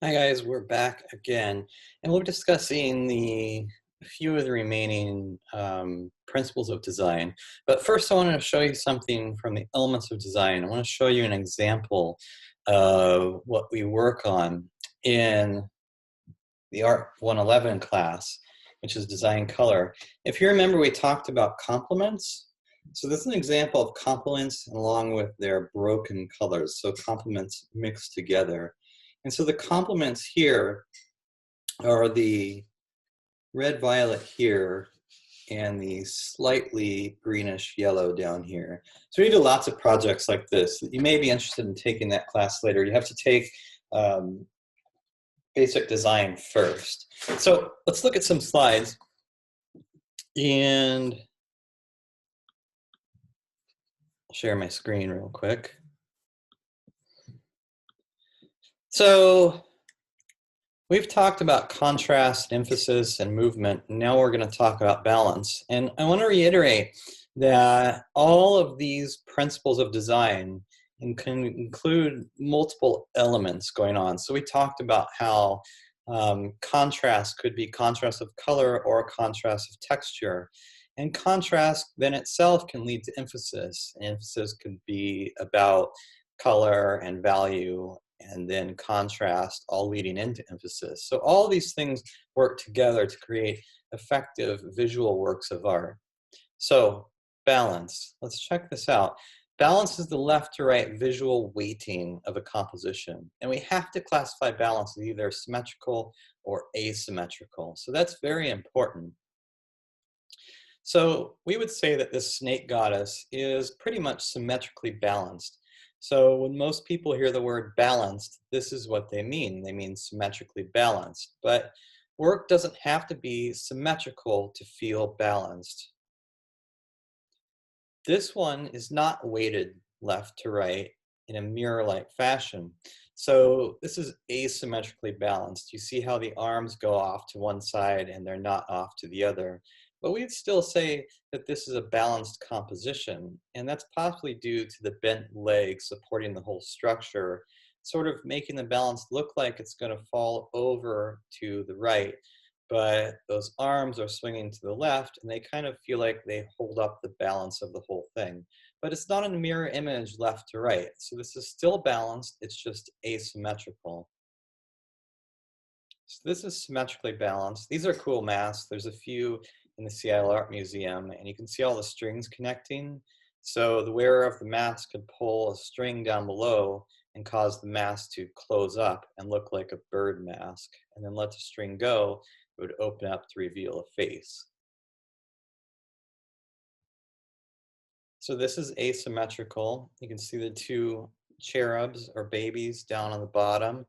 Hi guys, we're back again, and we'll be discussing a few of the remaining principles of design. But first, I want to show you something from the elements of design. I want to show you an example of what we work on in the Art 111 class, which is design color. If you remember, we talked about complements. So this is an example of complements along with their broken colors. So complements mixed together. And so the complements here are the red violet here and the slightly greenish yellow down here. So we do lots of projects like this. You may be interested in taking that class later. You have to take basic design first. So let's look at some slides. And I'll share my screen real quick. So we've talked about contrast, emphasis, and movement. Now we're going to talk about balance. And I want to reiterate that all of these principles of design can include multiple elements going on. So we talked about how contrast could be contrast of color or contrast of texture. And contrast then itself can lead to emphasis. Emphasis could be about color and value, and then contrast, all leading into emphasis. So all these things work together to create effective visual works of art. So balance, let's check this out. Balance is the left to right visual weighting of a composition. And we have to classify balance as either symmetrical or asymmetrical. So that's very important. So we would say that this snake goddess is pretty much symmetrically balanced. So when most people hear the word balanced, this is what they mean. They mean symmetrically balanced. But work doesn't have to be symmetrical to feel balanced. This one is not weighted left to right in a mirror-like fashion. So this is asymmetrically balanced. You see how the arms go off to one side and they're not off to the other. But we'd still say that this is a balanced composition, and that's possibly due to the bent legs supporting the whole structure, sort of making the balance look like it's going to fall over to the right, but those arms are swinging to the left, and they kind of feel like they hold up the balance of the whole thing. But it's not a mirror image left to right, so this is still balanced, it's just asymmetrical. So this is symmetrically balanced. These are cool masks. There's a few in the Seattle Art Museum, and you can see all the strings connecting. So the wearer of the mask could pull a string down below and cause the mask to close up and look like a bird mask, and then let the string go. It would open up to reveal a face. So this is asymmetrical. You can see the two cherubs or babies down on the bottom,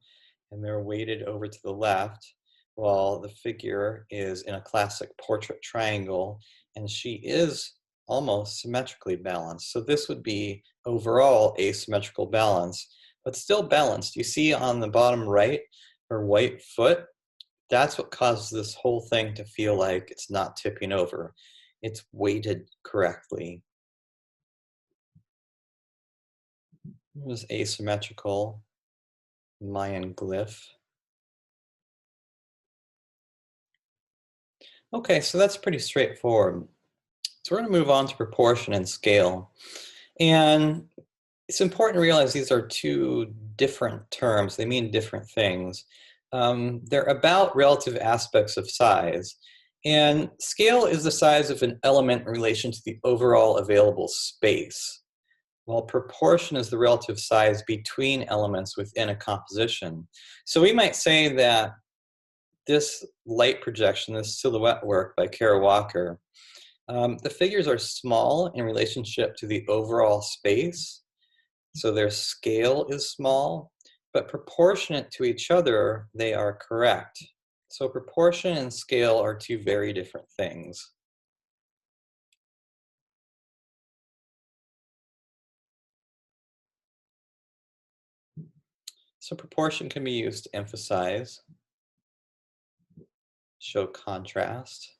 and they're weighted over to the left, while the figure is in a classic portrait triangle, and she is almost symmetrically balanced. So this would be overall asymmetrical balance, but still balanced. You see on the bottom right, her white foot, that's what causes this whole thing to feel like it's not tipping over. It's weighted correctly. It was asymmetrical Mayan glyph. Okay, so that's pretty straightforward. So we're going to move on to proportion and scale. And it's important to realize these are two different terms. They mean different things. They're about relative aspects of size. And scale is the size of an element in relation to the overall available space, while proportion is the relative size between elements within a composition. So we might say that this light projection, this silhouette work by Kara Walker, the figures are small in relationship to the overall space, so their scale is small, but proportionate to each other, they are correct. So proportion and scale are two very different things. So proportion can be used to emphasize, show contrast,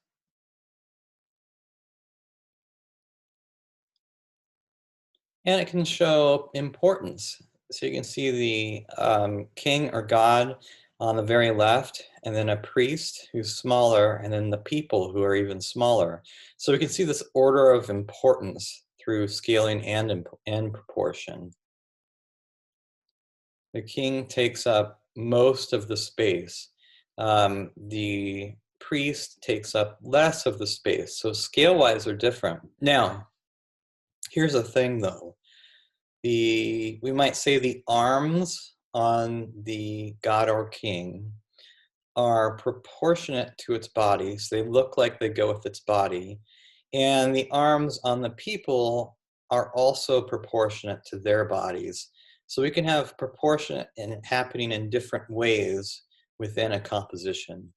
and it can show importance. So you can see the king or god on the very left, and then a priest who's smaller, and then the people who are even smaller. So we can see this order of importance through scaling and proportion. The king takes up most of the space. The priest takes up less of the space. So scale-wise, they're different. Now, here's a thing though. We might say the arms on the god or king are proportionate to its body. So they look like they go with its body. And the arms on the people are also proportionate to their bodies. So we can have proportionate and happening in different ways within a composition.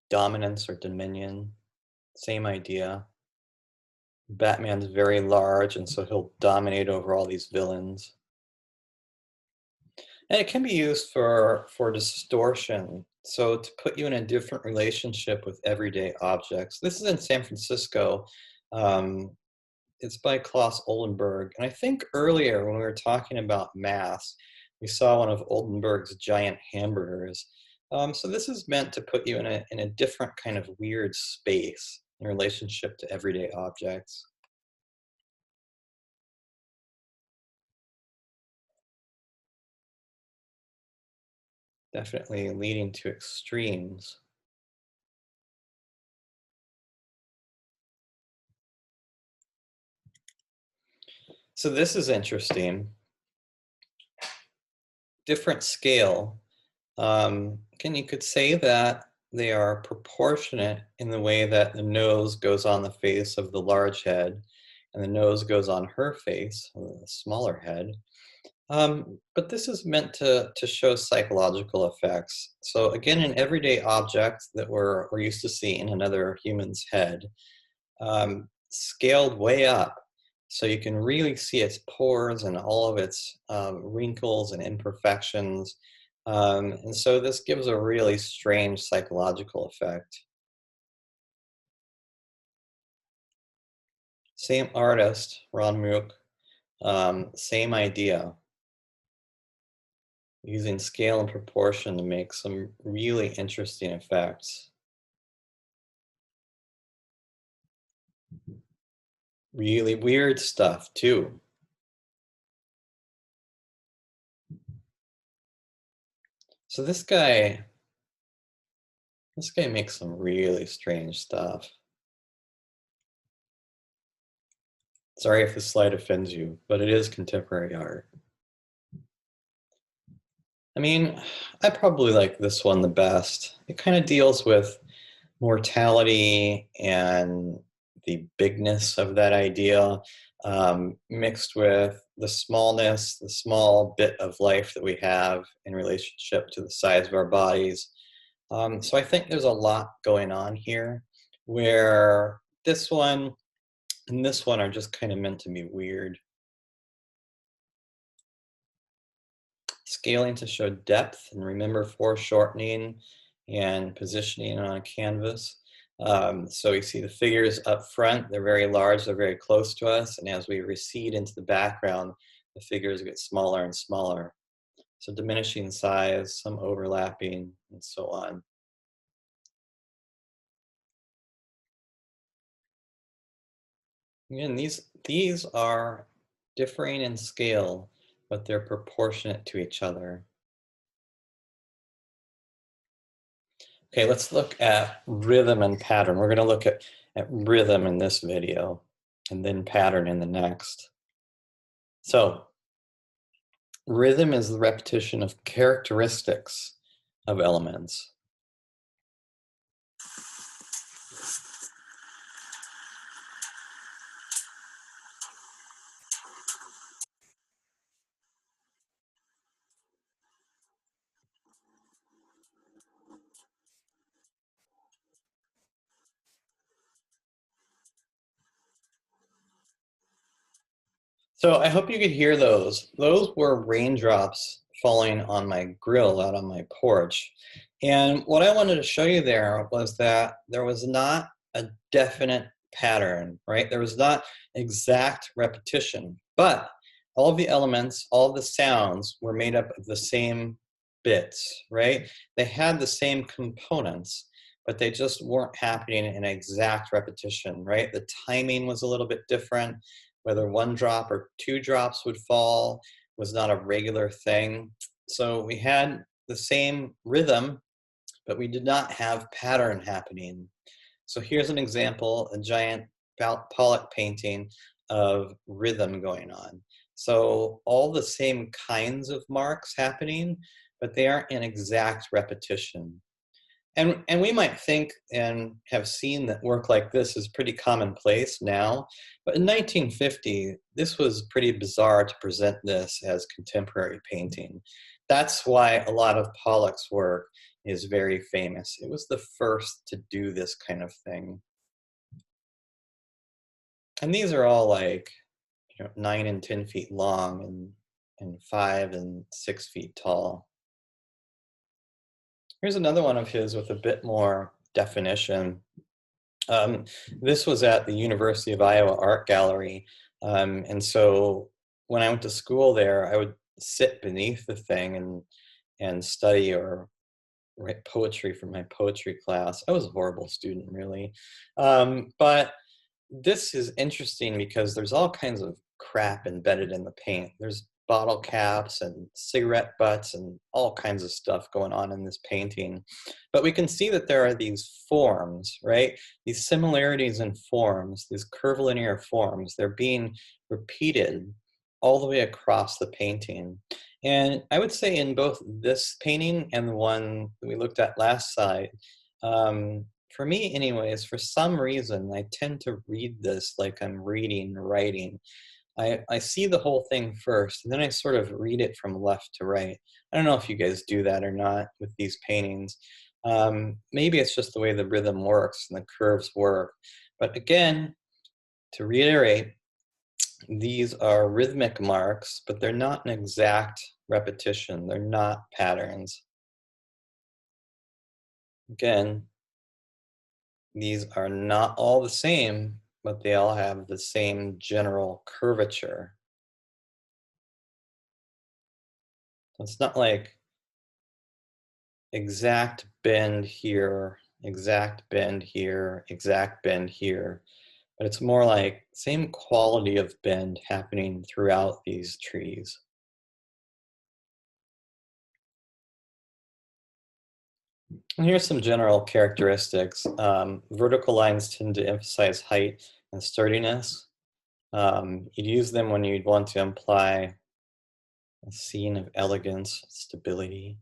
Dominance or dominion, same idea. Batman's very large, and so he'll dominate over all these villains. And it can be used for distortion. So to put you in a different relationship with everyday objects. This is in San Francisco. It's by Claes Oldenburg. And I think earlier when we were talking about mass, we saw one of Oldenburg's giant hamburgers. So this is meant to put you in a different kind of weird space in relationship to everyday objects. Definitely leading to extremes. So this is interesting. Different scale. You could say that they are proportionate in the way that the nose goes on the face of the large head and the nose goes on her face, the smaller head. But this is meant to show psychological effects. So again, an everyday object that we're used to seeing in another human's head, scaled way up. So you can really see its pores and all of its wrinkles and imperfections. And so this gives a really strange psychological effect. Same artist, Ron Mook, same idea. Using scale and proportion to make some really interesting effects. Really weird stuff too. So this guy makes some really strange stuff. Sorry if this slide offends you, but it is contemporary art. I mean, I probably like this one the best. It kind of deals with mortality and the bigness of that idea, mixed with the smallness, the small bit of life that we have in relationship to the size of our bodies. So I think there's a lot going on here where this one and this one are just kind of meant to be weird. Scaling to show depth, and remember foreshortening and positioning on a canvas. So you see the figures up front, they're very large, they're very close to us, and as we recede into the background, the figures get smaller and smaller. So diminishing size, some overlapping, and so on. Again, these are differing in scale, but they're proportionate to each other. Okay, let's look at rhythm and pattern. We're going to look at rhythm in this video and then pattern in the next. So rhythm is the repetition of characteristics of elements. So I hope you could hear those. Those were raindrops falling on my grill out on my porch. And what I wanted to show you there was that there was not a definite pattern, right? There was not exact repetition, but all of the elements, all of the sounds were made up of the same bits, right? They had the same components, but they just weren't happening in exact repetition, right? The timing was a little bit different. Whether one drop or two drops would fall was not a regular thing. So we had the same rhythm, but we did not have pattern happening. So here's an example, a giant Pollock painting of rhythm going on. So all the same kinds of marks happening, but they aren't in exact repetition. And we might think and have seen that work like this is pretty commonplace now, but in 1950, this was pretty bizarre to present this as contemporary painting. That's why a lot of Pollock's work is very famous. It was the first to do this kind of thing. And these are all like, 9 and 10 feet long and 5 and 6 feet tall. Here's another one of his with a bit more definition. This was at the University of Iowa Art Gallery. And so when I went to school there, I would sit beneath the thing and study or write poetry for my poetry class. I was a horrible student, really. But this is interesting because there's all kinds of crap embedded in the paint. There's bottle caps and cigarette butts and all kinds of stuff going on in this painting. But we can see that there are these forms, right? These similarities in forms, these curvilinear forms, they're being repeated all the way across the painting. And I would say in both this painting and the one that we looked at last slide, for me anyways, for some reason, I tend to read this like I'm reading writing. I see the whole thing first, and then I sort of read it from left to right. I don't know if you guys do that or not with these paintings. Maybe it's just the way the rhythm works and the curves work. But again, to reiterate, these are rhythmic marks, but they're not an exact repetition. They're not patterns. Again, these are not all the same, but they all have the same general curvature. It's not like exact bend here, exact bend here, exact bend here, but it's more like same quality of bend happening throughout these trees. And here's some general characteristics. Vertical lines tend to emphasize height and sturdiness. You'd use them when you'd want to imply a scene of elegance, stability.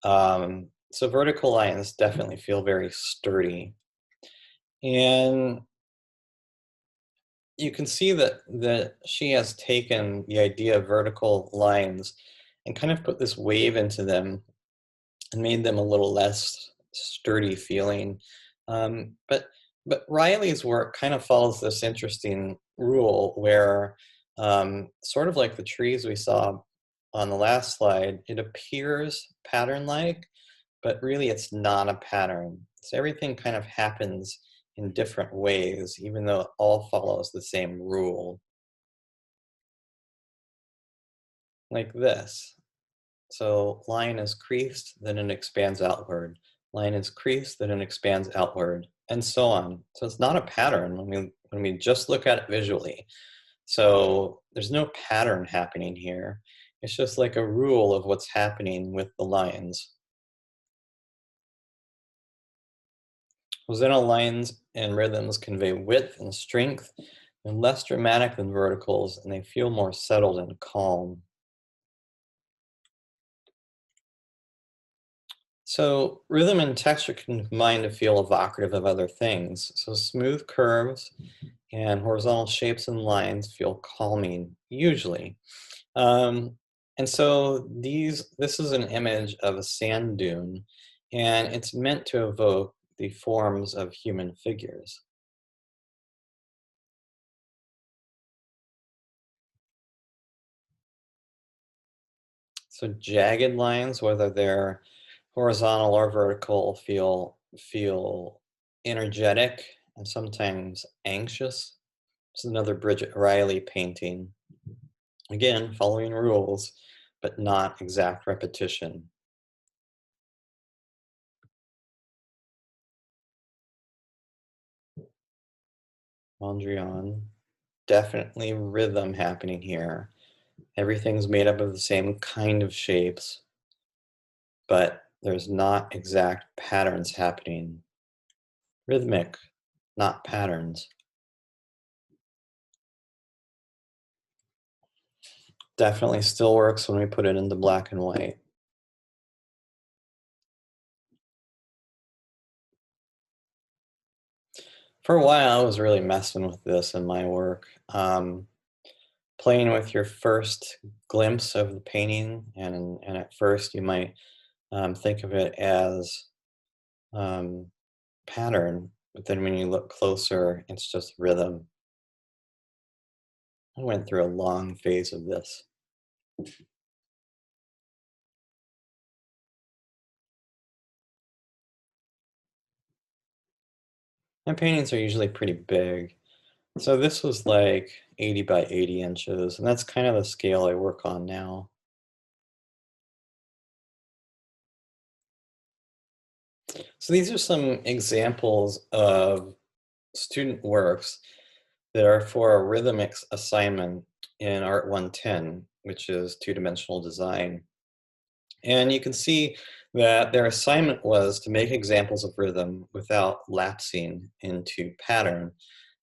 So vertical lines definitely feel very sturdy. And you can see that she has taken the idea of vertical lines and kind of put this wave into them and made them a little less sturdy feeling. But Riley's work kind of follows this interesting rule where, sort of like the trees we saw on the last slide, it appears pattern-like, but really it's not a pattern. So everything kind of happens in different ways, even though it all follows the same rule. Like this. So line is creased, then it expands outward. Line is creased, then it expands outward, and so on. So it's not a pattern when we just look at it visually. So there's no pattern happening here. It's just like a rule of what's happening with the lines. Horizontal lines and rhythms convey width and strength. They're less dramatic than verticals, and they feel more settled and calm. So rhythm and texture can combine to feel evocative of other things. So smooth curves and horizontal shapes and lines feel calming, usually. Um, and so this is an image of a sand dune, and it's meant to evoke the forms of human figures. So jagged lines, whether they're horizontal or vertical, feel energetic and sometimes anxious. It's another Bridget Riley painting. Again, following rules, but not exact repetition. Mondrian, definitely rhythm happening here. Everything's made up of the same kind of shapes, but there's not exact patterns happening. Rhythmic, not patterns. Definitely still works when we put it into black and white. For a while, I was really messing with this in my work. Playing with your first glimpse of the painting, and at first you might think of it as pattern, but then when you look closer, it's just rhythm. I went through a long phase of this. My paintings are usually pretty big. So this was like 80 by 80 inches, and that's kind of the scale I work on now. So these are some examples of student works that are for a rhythmic assignment in Art 110, which is two-dimensional design. And you can see that their assignment was to make examples of rhythm without lapsing into pattern.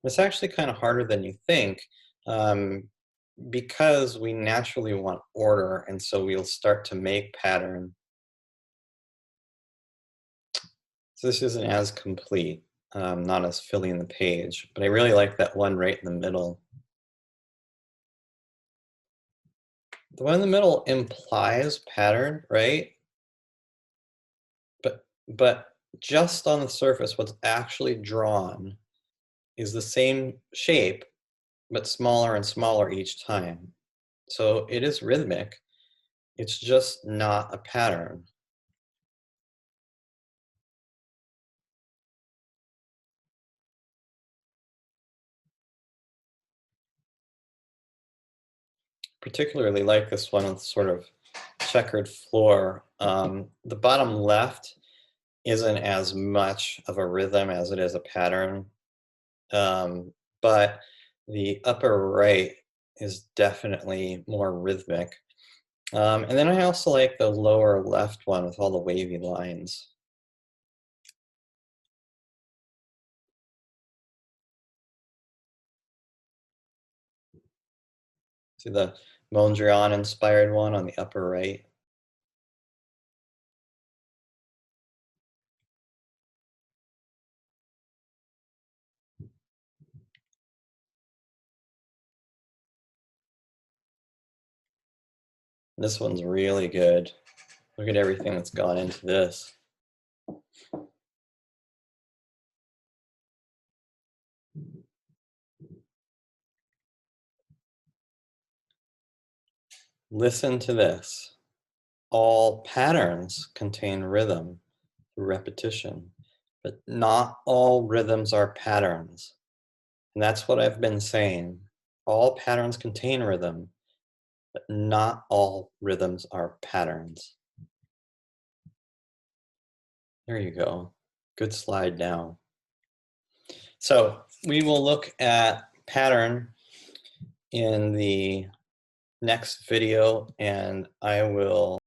It's actually kind of harder than you think, um, because we naturally want order, and so we'll start to make pattern. So this isn't as complete, not as filling the page, but I really like that one right in the middle. The one in the middle implies pattern, right? But just on the surface, what's actually drawn is the same shape, but smaller and smaller each time. So it is rhythmic. It's just not a pattern. Particularly like this one with sort of checkered floor. The bottom left isn't as much of a rhythm as it is a pattern, but the upper right is definitely more rhythmic. And then I also like the lower left one with all the wavy lines. See the Mondrian inspired one on the upper right? This one's really good. Look at everything that's gone into this. Listen to this. All patterns contain rhythm through repetition, but not all rhythms are patterns. And that's what I've been saying. All patterns contain rhythm, but not all rhythms are patterns. There you go. Good slide now. So we will look at pattern in the next video, and I will